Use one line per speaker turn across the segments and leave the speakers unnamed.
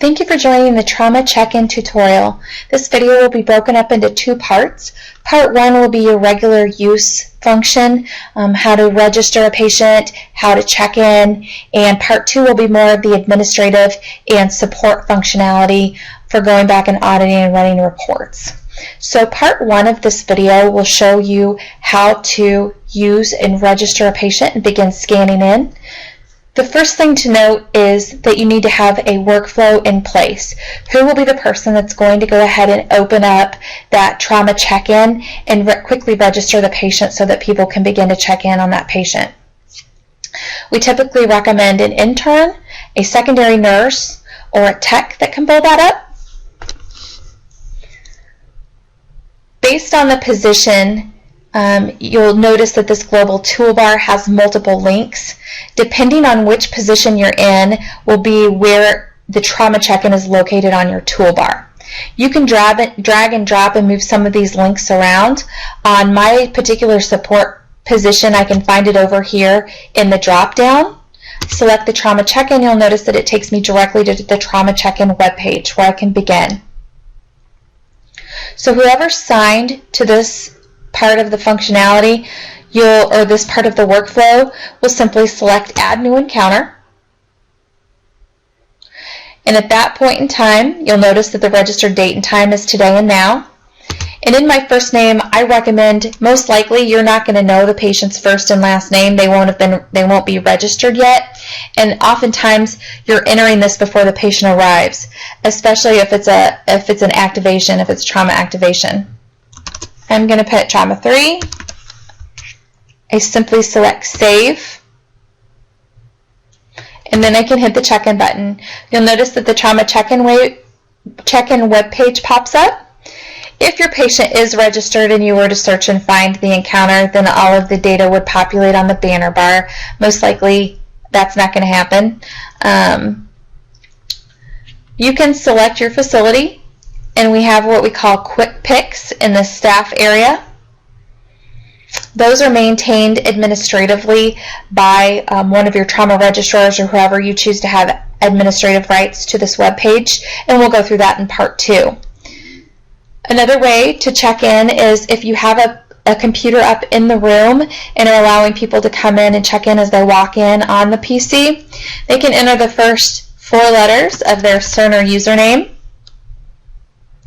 Thank you for joining the Trauma Check-In tutorial. This video will be broken up into two parts. Part one will be your regular use function, how to register a patient, how to check in, and part two will be more of the administrative and support functionality for going back and auditing and running reports. So part one of this video will show you how to use and register a patient and begin scanning in. The first thing to note is that you need to have a workflow in place. Who will be the person that's going to go ahead and open up that trauma check-in and quickly register the patient so that people can begin to check in on that patient? We typically recommend an intern, a secondary nurse, or a tech that can pull that up. Based on the position, you'll notice that this global toolbar has multiple links. Depending on which position you're in will be where the trauma check-in is located on your toolbar. You can drag and drop and move some of these links around. On my particular support position, I can find it over here in the drop-down. Select the trauma check-in. You'll notice that it takes me directly to the trauma check-in webpage where I can begin. So whoever's signed to this part of the functionality, or this part of the workflow, will simply select Add New Encounter. And at that point in time, you'll notice that the registered date and time is today and now. And in my first name, I recommend, most likely you're not going to know the patient's first and last name. They won't be registered yet. And oftentimes you're entering this before the patient arrives, especially if it's an activation, if it's trauma activation. I'm going to put trauma 3. I simply select save. And then I can hit the check-in button. You'll notice that the trauma check-in web page pops up. If your patient is registered and you were to search and find the encounter, then all of the data would populate on the banner bar. Most likely that's not going to happen. You can select your facility. And we have what we call quick picks in the staff area. Those are maintained administratively by one of your trauma registrars or whoever you choose to have administrative rights to this web page, and we'll go through that in part two. Another way to check in is if you have a computer up in the room and are allowing people to come in and check in as they walk in on the PC, they can enter the first 4 letters of their Cerner username.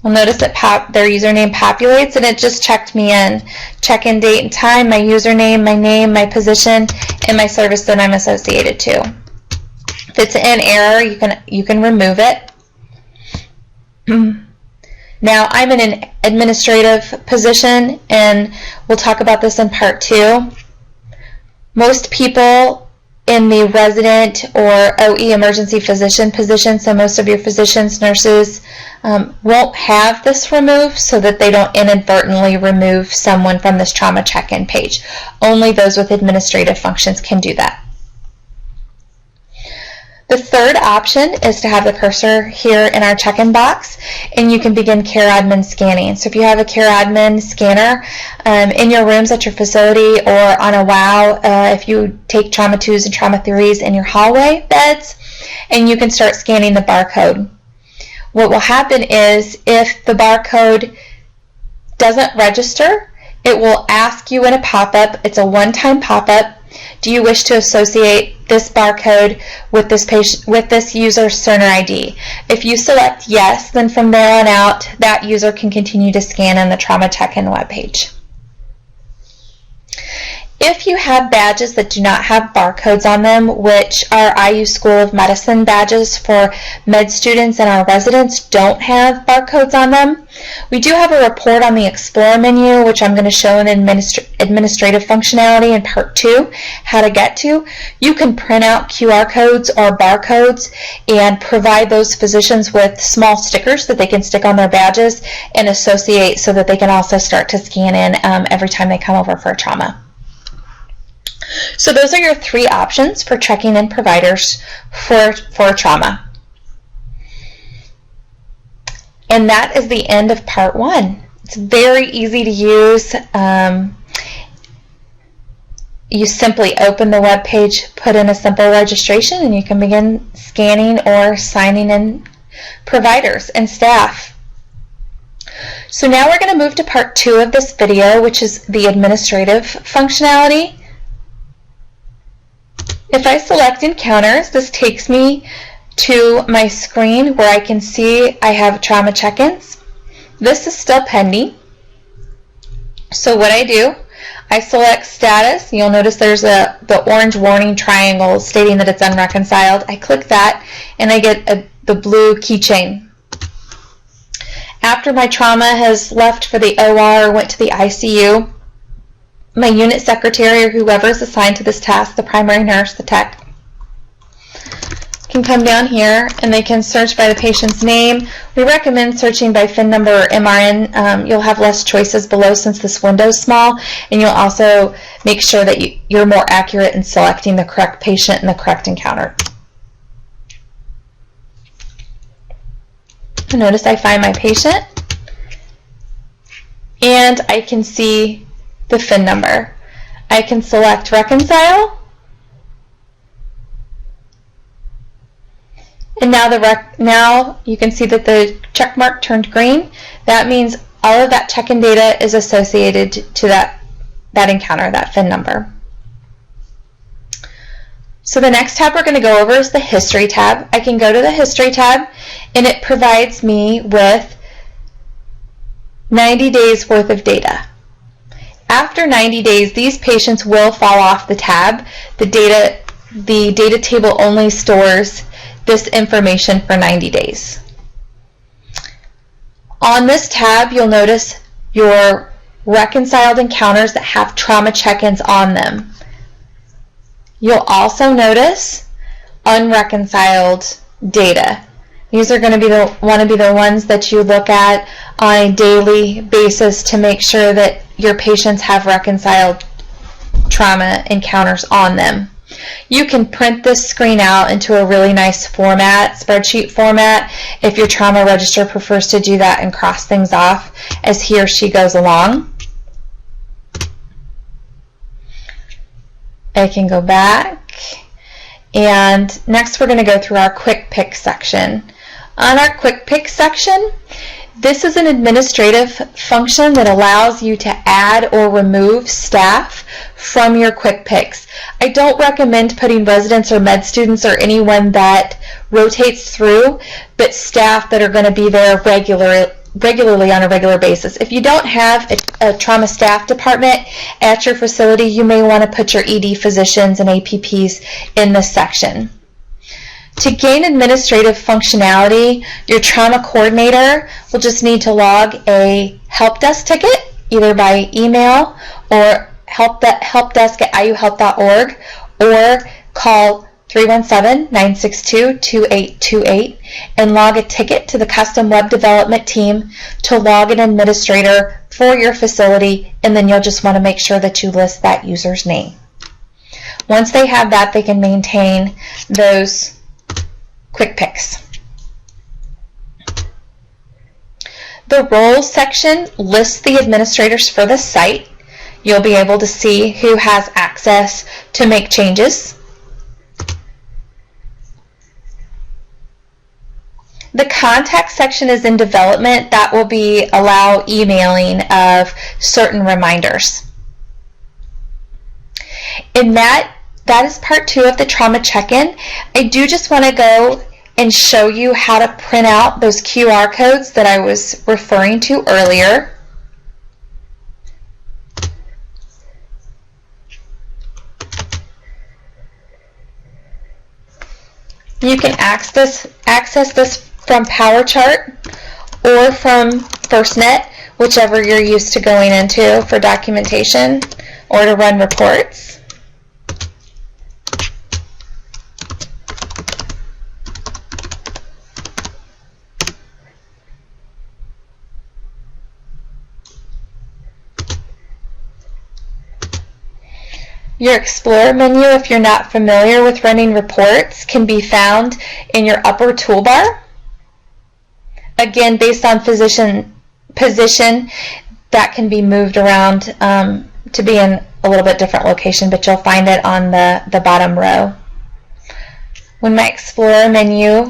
You'll notice that their username populates, and it just checked me in. Check-in date and time, my username, my name, my position, and my service that I'm associated to. If it's in error, you can remove it. Now, I'm in an administrative position, and we'll talk about this in part 2. Most people in the resident or OE emergency physician position, so most of your physicians, nurses, won't have this removed so that they don't inadvertently remove someone from this trauma check-in page. Only those with administrative functions can do that. The third option is to have the cursor here in our check-in box, and you can begin care admin scanning. So if you have a care admin scanner in your rooms at your facility or on a WOW, if you take trauma 2s and trauma 3s in your hallway beds, and you can start scanning the barcode. What will happen is if the barcode doesn't register, it will ask you in a pop-up. It's a one-time pop-up. Do you wish to associate this barcode with this patient, with this user's Cerner ID? If you select yes, then from there on out, that user can continue to scan in the trauma check-in webpage. If you have badges that do not have barcodes on them, which our IU School of Medicine badges for med students and our residents don't have barcodes on them, we do have a report on the Explore menu, which I'm going to show in administrative functionality in part 2, how to get to. You can print out QR codes or barcodes and provide those physicians with small stickers that they can stick on their badges and associate so that they can also start to scan in every time they come over for a trauma. So those are your 3 options for checking in providers for trauma. And that is the end of part 1. It's very easy to use. You simply open the web page, put in a simple registration, and you can begin scanning or signing in providers and staff. So now we're going to move to part 2 of this video, which is the administrative functionality. If I select Encounters, this takes me to my screen where I can see I have trauma check-ins. This is still pending. So what I do, I select Status. You'll notice there's the orange warning triangle stating that it's unreconciled. I click that and I get the blue keychain. After my trauma has left for the OR or went to the ICU, my unit secretary or whoever is assigned to this task, the primary nurse, the tech, can come down here and they can search by the patient's name. We recommend searching by FIN number or MRN. You'll have less choices below since this window is small, and you'll also make sure that you're more accurate in selecting the correct patient and the correct encounter. Notice I find my patient and I can see the FIN number. I can select Reconcile, and now you can see that the check mark turned green. That means all of that check-in data is associated to that encounter, that FIN number. So the next tab we're going to go over is the History tab. I can go to the History tab and it provides me with 90 days worth of data. After 90 days, these patients will fall off the tab. The data table only stores this information for 90 days. On this tab, you'll notice your reconciled encounters that have trauma check-ins on them. You'll also notice unreconciled data. These are going to want to be the ones that you look at on a daily basis to make sure that your patients have reconciled trauma encounters on them. You can print this screen out into a really nice format, spreadsheet format, if your trauma register prefers to do that and cross things off as he or she goes along. I can go back, and next we're going to go through our Quick Pick section. On our Quick Pick section, this is an administrative function that allows you to add or remove staff from your Quick Picks. I don't recommend putting residents or med students or anyone that rotates through, but staff that are going to be there regularly on a regular basis. If you don't have a trauma staff department at your facility, you may want to put your ED physicians and APPs in this section. To gain administrative functionality, your trauma coordinator will just need to log a help desk ticket either by email or helpdesk at iuhelp.org, or call 317-962-2828 and log a ticket to the custom web development team to log an administrator for your facility, and then you'll just want to make sure that you list that user's name. Once they have that, they can maintain those Quick Picks. The Roles section lists the administrators for the site. You'll be able to see who has access to make changes. The Contact section is in development. That will allow emailing of certain reminders. In that is part 2 of the trauma check-in. I do just want to go and show you how to print out those QR codes that I was referring to earlier. You can access this from PowerChart or from FirstNet, whichever you're used to going into for documentation or to run reports. Your Explorer menu, if you're not familiar with running reports, can be found in your upper toolbar. Again, based on physician position, that can be moved around to be in a little bit different location, but you'll find it on the bottom row. When my Explorer menu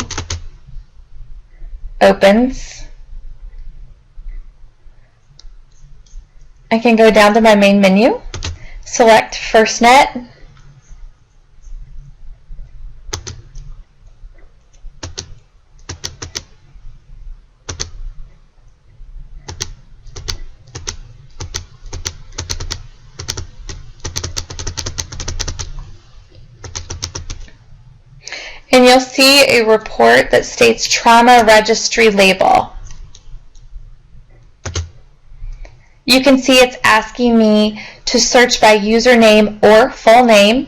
opens. I can go down to my main menu, select FirstNet, and you'll see a report that states trauma registry label. You can see it's asking me to search by username or full name.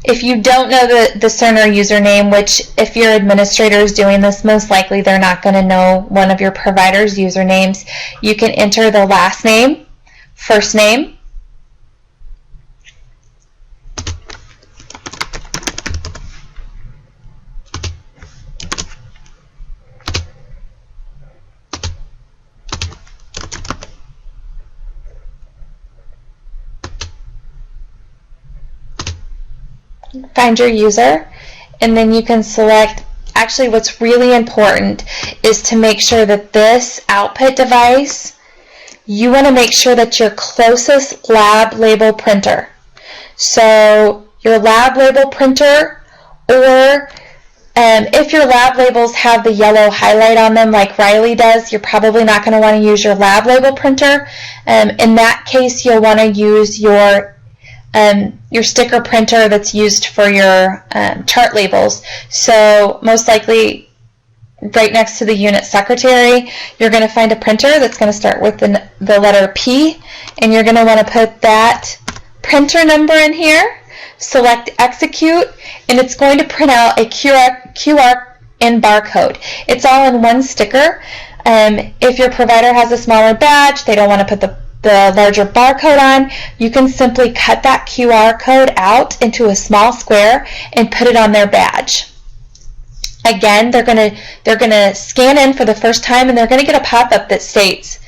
If you don't know the Cerner username, which if your administrator is doing this, most likely they're not going to know one of your provider's usernames, you can enter the last name, first name, find your user, and then you can select. Actually, what's really important is to make sure that this output device, you want to make sure that your closest lab label printer. So your lab label printer, or if your lab labels have the yellow highlight on them like Riley does, you're probably not going to want to use your lab label printer. In that case, you'll want to use your sticker printer that's used for your chart labels. So most likely right next to the unit secretary, you're going to find a printer that's going to start with the letter P, and you're going to want to put that printer number in here, select execute, and it's going to print out a QR and barcode. It's all in one sticker. If your provider has a smaller badge, they don't want to put the larger barcode on, you can simply cut that QR code out into a small square and put it on their badge. Again, they're gonna scan in for the first time, and they're gonna get a pop-up that states,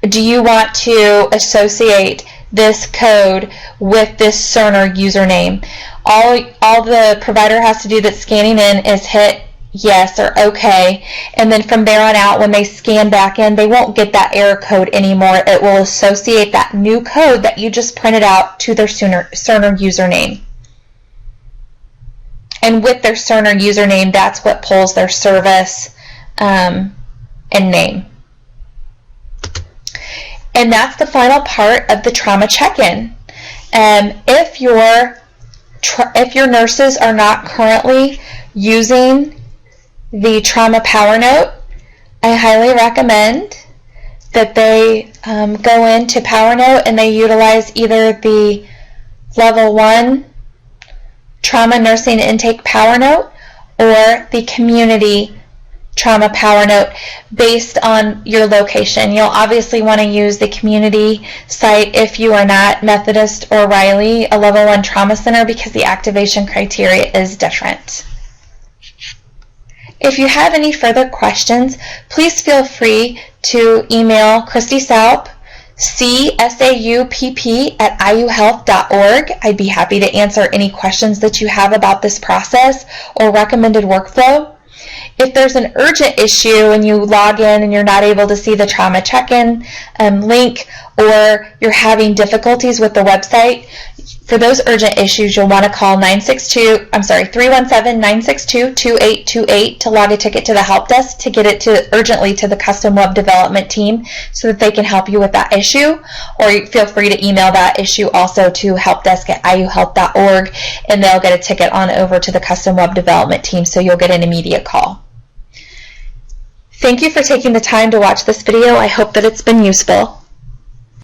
do you want to associate this code with this Cerner username? All the provider has to do that's scanning in is hit yes or okay, and then from there on out, when they scan back in, they won't get that error code anymore. It will associate that new code that you just printed out to their Cerner username. And with their Cerner username, that's what pulls their service and name. And that's the final part of the trauma check-in. If your nurses are not currently using the trauma power note, I highly recommend that they go into power note and they utilize either the level 1 trauma nursing intake power note or the community trauma power note based on your location. You'll obviously want to use the community site if you are not Methodist or Riley, a level 1 trauma center, because the activation criteria is different. If you have any further questions, please feel free to email Christy Saup, csaupp@iuhealth.org. I'd be happy to answer any questions that you have about this process or recommended workflow. If there's an urgent issue and you log in and you're not able to see the trauma check-in link, or you're having difficulties with the website, for those urgent issues, you'll want to call 317-962-2828 to log a ticket to the help desk to get it urgently to the custom web development team so that they can help you with that issue. Or you feel free to email that issue also to helpdesk@iuhealth.org, and they'll get a ticket on over to the custom web development team, so you'll get an immediate call. Thank you for taking the time to watch this video. I hope that it's been useful.